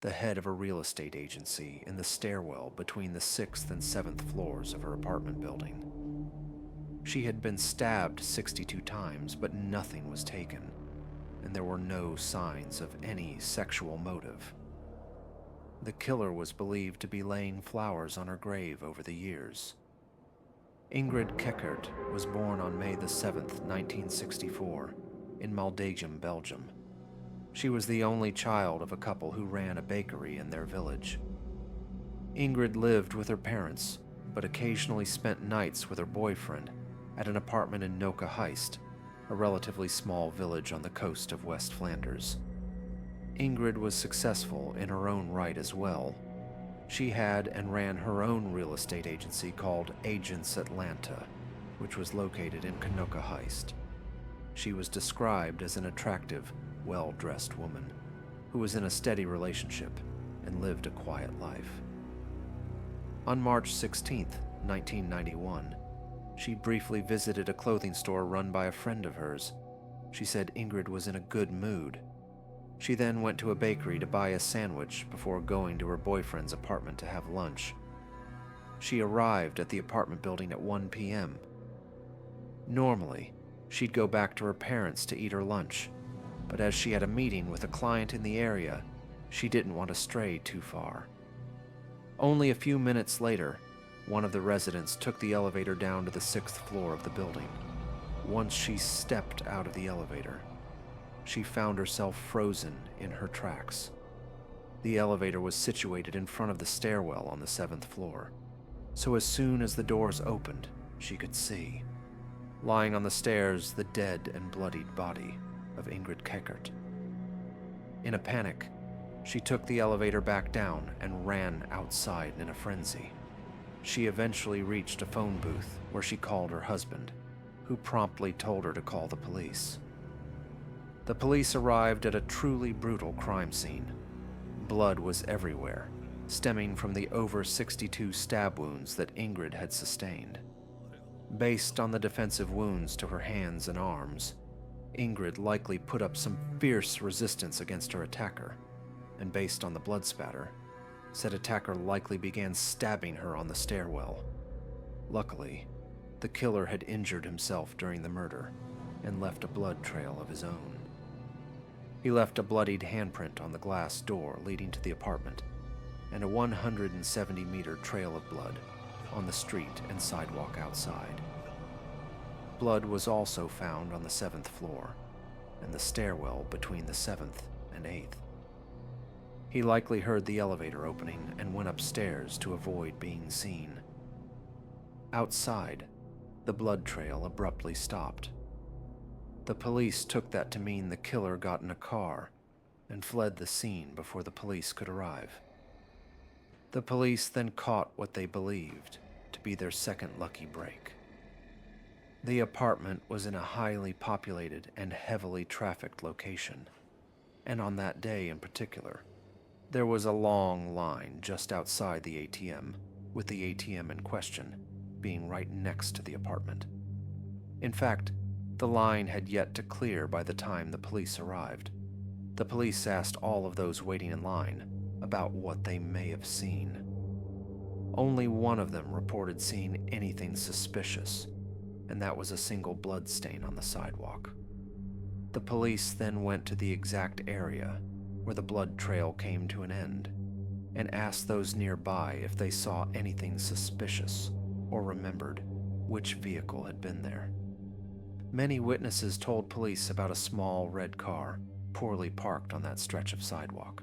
the head of a real estate agency, in the stairwell between the 6th and 7th floors of her apartment building. She had been stabbed 62 times, but nothing was taken, and there were no signs of any sexual motive. The killer was believed to be laying flowers on her grave over the years. Ingrid Keckert was born on May the 7th, 1964, in Maldegem, Belgium. She was the only child of a couple who ran a bakery in their village. Ingrid lived with her parents, but occasionally spent nights with her boyfriend at an apartment in Noka Heist, a relatively small village on the coast of West Flanders. Ingrid was successful in her own right as well. She had and ran her own real estate agency called Agents Atlanta, which was located in Knokke Heist. She was described as an attractive, well-dressed woman who was in a steady relationship and lived a quiet life. On March 16, 1991, she briefly visited a clothing store run by a friend of hers. She said Ingrid was in a good mood. She then went to a bakery to buy a sandwich before going to her boyfriend's apartment to have lunch. She arrived at the apartment building at 1 p.m. Normally, she'd go back to her parents to eat her lunch, but as she had a meeting with a client in the area, she didn't want to stray too far. Only a few minutes later, one of the residents took the elevator down to the 6th floor of the building. Once she stepped out of the elevator, she found herself frozen in her tracks. The elevator was situated in front of the stairwell on the 7th floor, so as soon as the doors opened, she could see, lying on the stairs, the dead and bloodied body of Ingrid Keckert. In a panic, she took the elevator back down and ran outside in a frenzy. She eventually reached a phone booth where she called her husband, who promptly told her to call the police. The police arrived at a truly brutal crime scene. Blood was everywhere, stemming from the over 62 stab wounds that Ingrid had sustained. Based on the defensive wounds to her hands and arms, Ingrid likely put up some fierce resistance against her attacker, and based on the blood spatter, said attacker likely began stabbing her on the stairwell. Luckily, the killer had injured himself during the murder and left a blood trail of his own. He left a bloodied handprint on the glass door leading to the apartment and a 170-meter trail of blood on the street and sidewalk outside. Blood was also found on the 7th floor and the stairwell between the 7th and 8th. He likely heard the elevator opening and went upstairs to avoid being seen. Outside, the blood trail abruptly stopped. The police took that to mean the killer got in a car and fled the scene before the police could arrive. The police then caught what they believed to be their second lucky break. The apartment was in a highly populated and heavily trafficked location, and on that day in particular, there was a long line just outside the ATM, with the ATM in question being right next to the apartment. In fact, the line had yet to clear by the time the police arrived. The police asked all of those waiting in line about what they may have seen. Only one of them reported seeing anything suspicious, and that was a single blood stain on the sidewalk. The police then went to the exact area where the blood trail came to an end and asked those nearby if they saw anything suspicious or remembered which vehicle had been there. Many witnesses told police about a small red car poorly parked on that stretch of sidewalk.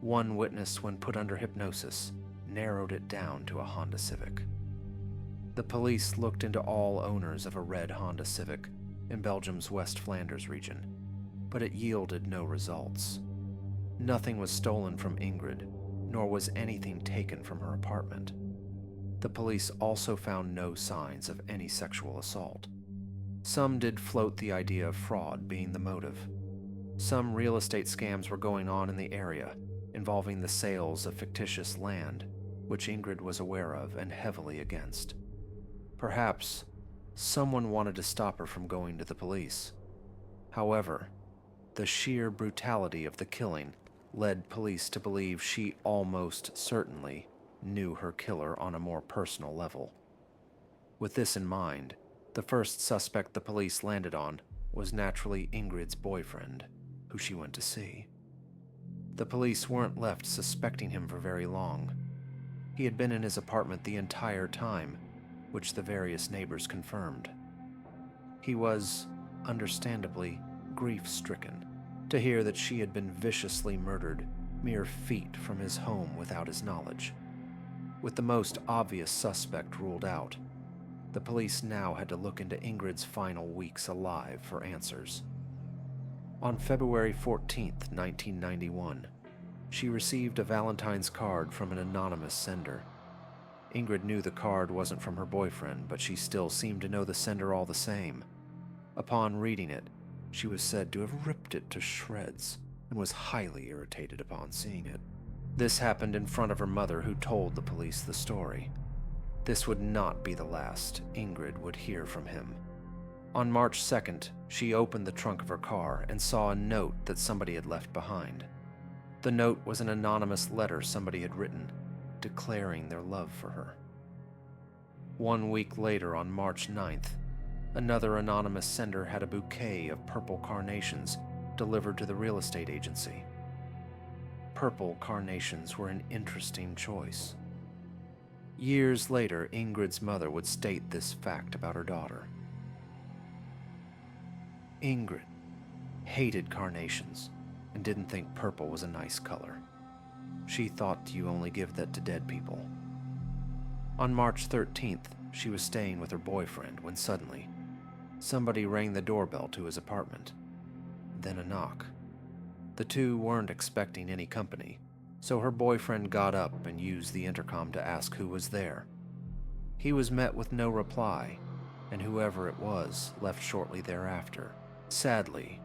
One witness, when put under hypnosis, narrowed it down to a Honda Civic. The police looked into all owners of a red Honda Civic in Belgium's West Flanders region, but it yielded no results. Nothing was stolen from Ingrid, nor was anything taken from her apartment. The police also found no signs of any sexual assault. Some did float the idea of fraud being the motive. Some real estate scams were going on in the area, involving the sales of fictitious land, which Ingrid was aware of and heavily against. Perhaps someone wanted to stop her from going to the police. However, the sheer brutality of the killing led police to believe she almost certainly knew her killer on a more personal level. With this in mind, the first suspect the police landed on was naturally Ingrid's boyfriend, who she went to see. The police weren't left suspecting him for very long. He had been in his apartment the entire time, which the various neighbors confirmed. He was, understandably, grief-stricken to hear that she had been viciously murdered mere feet from his home without his knowledge. With the most obvious suspect ruled out, the police now had to look into Ingrid's final weeks alive for answers. On February 14th, 1991, she received a Valentine's card from an anonymous sender. Ingrid knew the card wasn't from her boyfriend, but she still seemed to know the sender all the same. Upon reading it, she was said to have ripped it to shreds and was highly irritated upon seeing it. This happened in front of her mother, who told the police the story. This would not be the last Ingrid would hear from him. On March 2nd, she opened the trunk of her car and saw a note that somebody had left behind. The note was an anonymous letter somebody had written, declaring their love for her. 1 week later, on March 9th, another anonymous sender had a bouquet of purple carnations delivered to the real estate agency. Purple carnations were an interesting choice. Years later, Ingrid's mother would state this fact about her daughter. Ingrid hated carnations and didn't think purple was a nice color. She thought you only give that to dead people. On March 13th, she was staying with her boyfriend when suddenly, somebody rang the doorbell to his apartment. Then a knock. The two weren't expecting any company, so her boyfriend got up and used the intercom to ask who was there. He was met with no reply, and whoever it was left shortly thereafter. Sadly,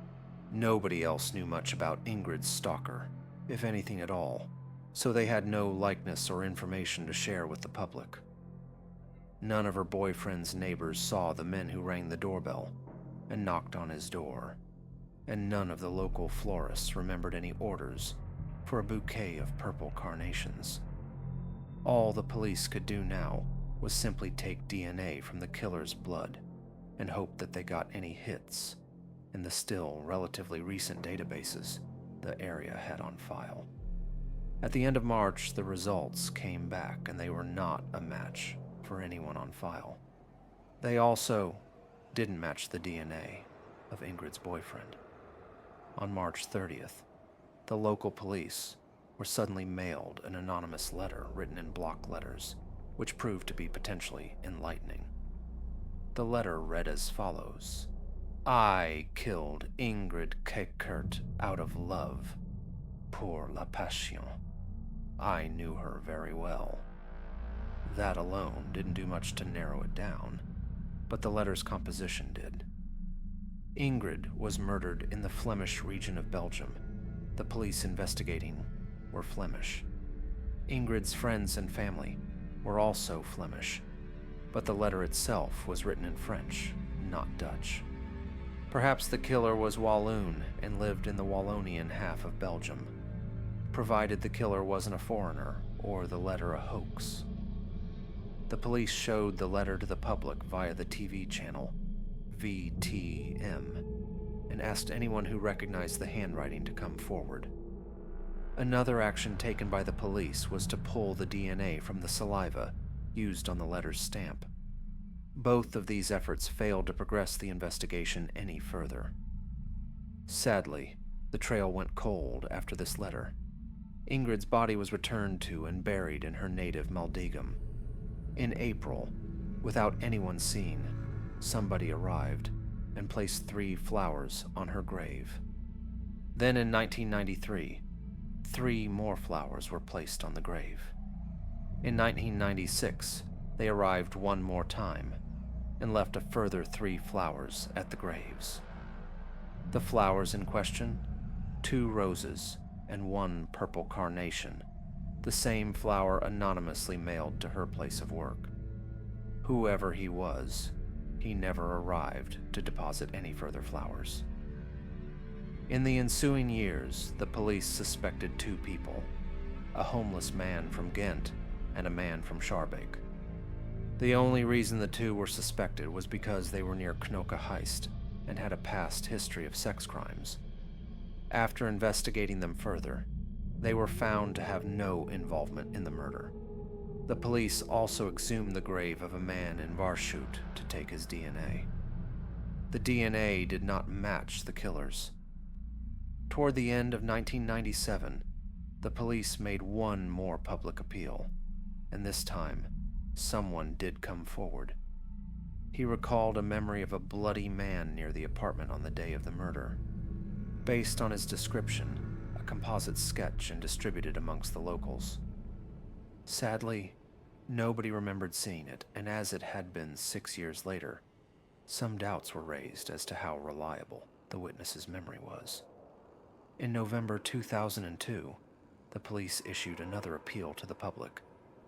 nobody else knew much about Ingrid's stalker, if anything at all, so they had no likeness or information to share with the public. None of her boyfriend's neighbors saw the men who rang the doorbell and knocked on his door, and none of the local florists remembered any orders for a bouquet of purple carnations. All the police could do now was simply take DNA from the killer's blood and hope that they got any hits in the still relatively recent databases the area had on file. At the end of March, the results came back, and they were not a match for anyone on file. They also didn't match the DNA of Ingrid's boyfriend. On March 30th, the local police were suddenly mailed an anonymous letter written in block letters, which proved to be potentially enlightening. The letter read as follows: I killed Ingrid Kekert out of love, pour la passion. I knew her very well. That alone didn't do much to narrow it down, but the letter's composition did. Ingrid was murdered in the Flemish region of Belgium. The police investigating were Flemish. Ingrid's friends and family were also Flemish, but the letter itself was written in French, not Dutch. Perhaps the killer was Walloon and lived in the Wallonian half of Belgium, provided the killer wasn't a foreigner or the letter a hoax. The police showed the letter to the public via the TV channel VTM and asked anyone who recognized the handwriting to come forward. Another action taken by the police was to pull the DNA from the saliva used on the letter's stamp. Both of these efforts failed to progress the investigation any further. Sadly, the trail went cold after this letter. Ingrid's body was returned to and buried in her native Maldegem. In April, without anyone seeing, somebody arrived and placed 3 flowers on her grave. Then in 1993, 3 more flowers were placed on the grave. In 1996, they arrived one more time and left a further 3 flowers at the graves. The flowers in question, 2 roses and 1 purple carnation, the same flower anonymously mailed to her place of work. Whoever he was, he never arrived to deposit any further flowers. In the ensuing years, the police suspected two people, a homeless man from Ghent and a man from Schaerbeek. The only reason the two were suspected was because they were near Knokke Heist and had a past history of sex crimes. After investigating them further, they were found to have no involvement in the murder. The police also exhumed the grave of a man in Varshoot to take his DNA. The DNA did not match the killer's. Toward the end of 1997, the police made one more public appeal, and this time, someone did come forward. He recalled a memory of a bloody man near the apartment on the day of the murder. Based on his description, a composite sketch and distributed amongst the locals. Sadly, nobody remembered seeing it, and as it had been 6 years later, some doubts were raised as to how reliable the witness's memory was. In November 2002, the police issued another appeal to the public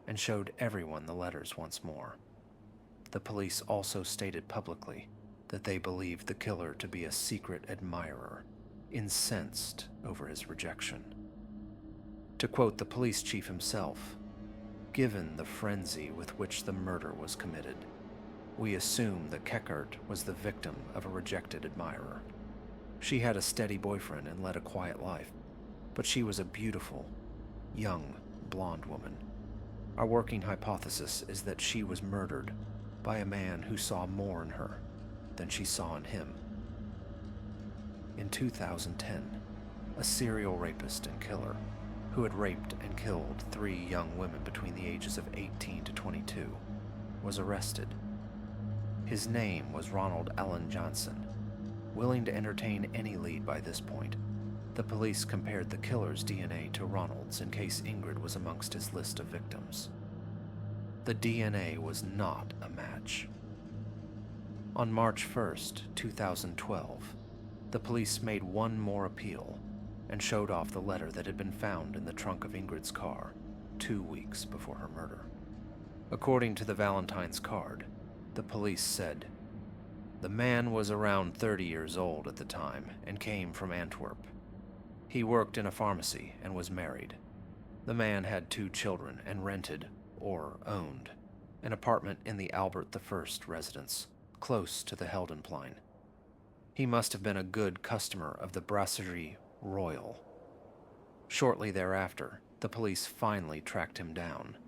and showed everyone the letters once more. The police also stated publicly that they believed the killer to be a secret admirer, incensed over his rejection. To quote the police chief himself, "Given the frenzy with which the murder was committed, we assume that Keckert was the victim of a rejected admirer. She had a steady boyfriend and led a quiet life, but she was a beautiful, young, blonde woman. Our working hypothesis is that she was murdered by a man who saw more in her than she saw in him." In 2010, a serial rapist and killer who had raped and killed 3 young women between the ages of 18 to 22 was arrested. His name was Ronald Allen Johnson. Willing to entertain any lead by this point, the police compared the killer's DNA to Ronald's in case Ingrid was amongst his list of victims. The DNA was not a match. On March 1st, 2012, the police made one more appeal and showed off the letter that had been found in the trunk of Ingrid's car 2 weeks before her murder. According to the Valentine's card, the police said, "The man was around 30 years old at the time and came from Antwerp. He worked in a pharmacy and was married. The man had 2 children and rented, or owned, an apartment in the Albert I residence, close to the Heldenplein. He must have been a good customer of the Brasserie Royal." Shortly thereafter, the police finally tracked him down.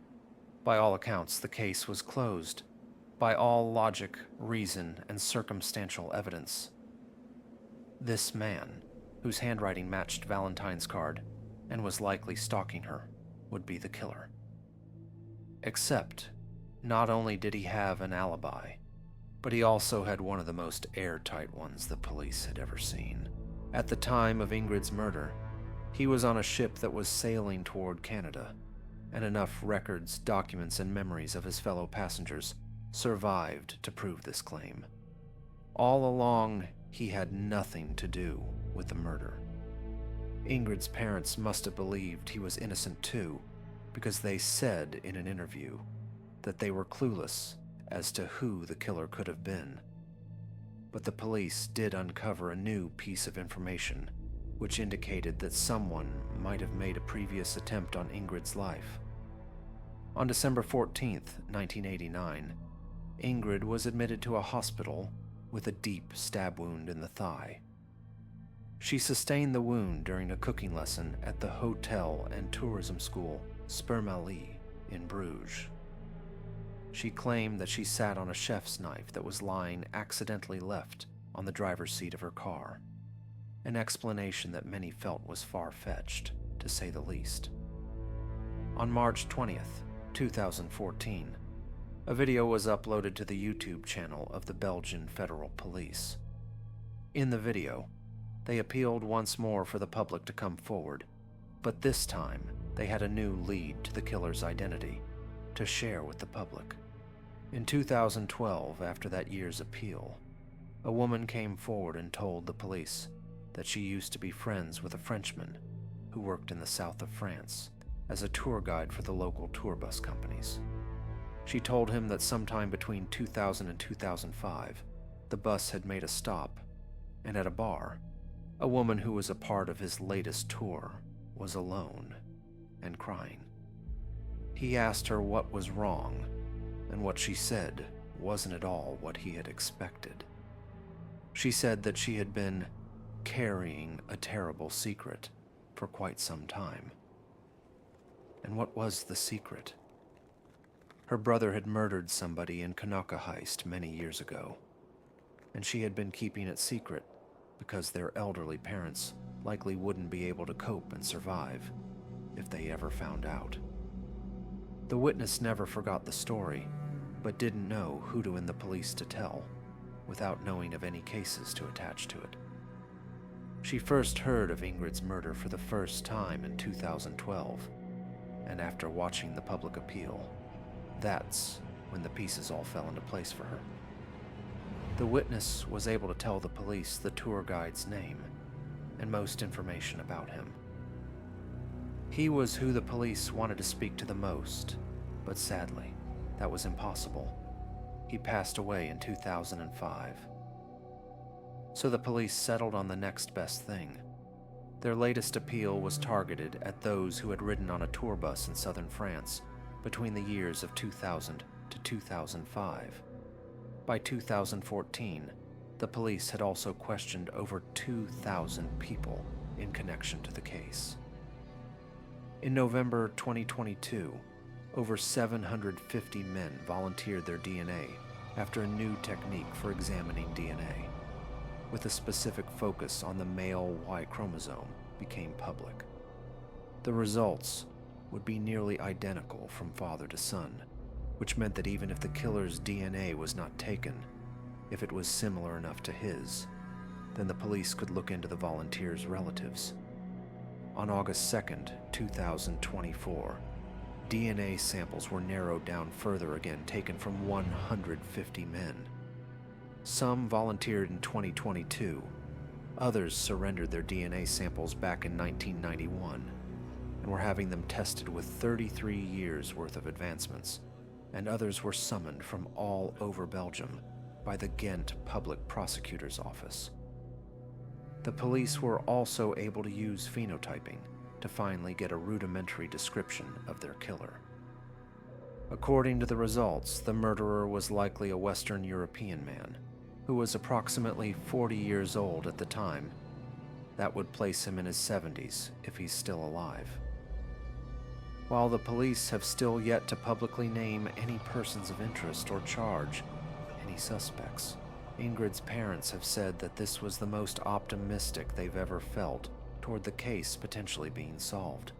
By all accounts, the case was closed. By all logic, reason, and circumstantial evidence, this man, whose handwriting matched Valentine's card and was likely stalking her, would be the killer. Except, not only did he have an alibi, but he also had one of the most airtight ones the police had ever seen. At the time of Ingrid's murder, he was on a ship that was sailing toward Canada, and enough records, documents, and memories of his fellow passengers survived to prove this claim. All along, he had nothing to do with the murder. Ingrid's parents must have believed he was innocent too, because they said in an interview that they were clueless as to who the killer could have been. But the police did uncover a new piece of information which indicated that someone might have made a previous attempt on Ingrid's life. On December 14th, 1989, Ingrid was admitted to a hospital with a deep stab wound in the thigh. She sustained the wound during a cooking lesson at the Hotel and Tourism School Spermalie in Bruges. She claimed that she sat on a chef's knife that was lying accidentally left on the driver's seat of her car, an explanation that many felt was far-fetched, to say the least. On March 20th, 2014, a video was uploaded to the YouTube channel of the Belgian Federal Police. In the video, they appealed once more for the public to come forward, but this time they had a new lead to the killer's identity to share with the public. In 2012, after that year's appeal, a woman came forward and told the police that she used to be friends with a Frenchman who worked in the south of France as a tour guide for the local tour bus companies. She told him that sometime between 2000 and 2005, the bus had made a stop, and at a bar, A woman who was a part of his latest tour was alone and crying. He asked her what was wrong, and what she said wasn't at all what he had expected. She said that she had been carrying a terrible secret for quite some time. And what was the secret? Her brother had murdered somebody in Kanaka Heist many years ago, and she had been keeping it secret because their elderly parents likely wouldn't be able to cope and survive if they ever found out. The witness never forgot the story, but didn't know who to in the police to tell, without knowing of any cases to attach to it. She first heard of Ingrid's murder for the first time in 2012, and after watching the public appeal, that's when the pieces all fell into place for her. The witness was able to tell the police the tour guide's name and most information about him. He was who the police wanted to speak to the most, but sadly, that was impossible. He passed away in 2005. So the police settled on the next best thing. Their latest appeal was targeted at those who had ridden on a tour bus in southern France between the years of 2000 to 2005. By 2014, the police had also questioned over 2,000 people in connection to the case. In November 2022, over 750 men volunteered their DNA after a new technique for examining DNA, with a specific focus on the male Y chromosome, became public. The results would be nearly identical from father to son, which meant that even if the killer's DNA was not taken, if it was similar enough to his, then the police could look into the volunteers' relatives. On August 2nd, 2024, DNA samples were narrowed down further again, taken from 150 men. Some volunteered in 2022, others surrendered their DNA samples back in 1991, and were having them tested with 33 years' worth of advancements, and others were summoned from all over Belgium by the Ghent Public Prosecutor's Office. The police were also able to use phenotyping to finally get a rudimentary description of their killer. According to the results, the murderer was likely a Western European man who was approximately 40 years old at the time. That would place him in his 70s if he's still alive. While the police have still yet to publicly name any persons of interest or charge any suspects, Ingrid's parents have said that this was the most optimistic they've ever felt toward the case potentially being solved.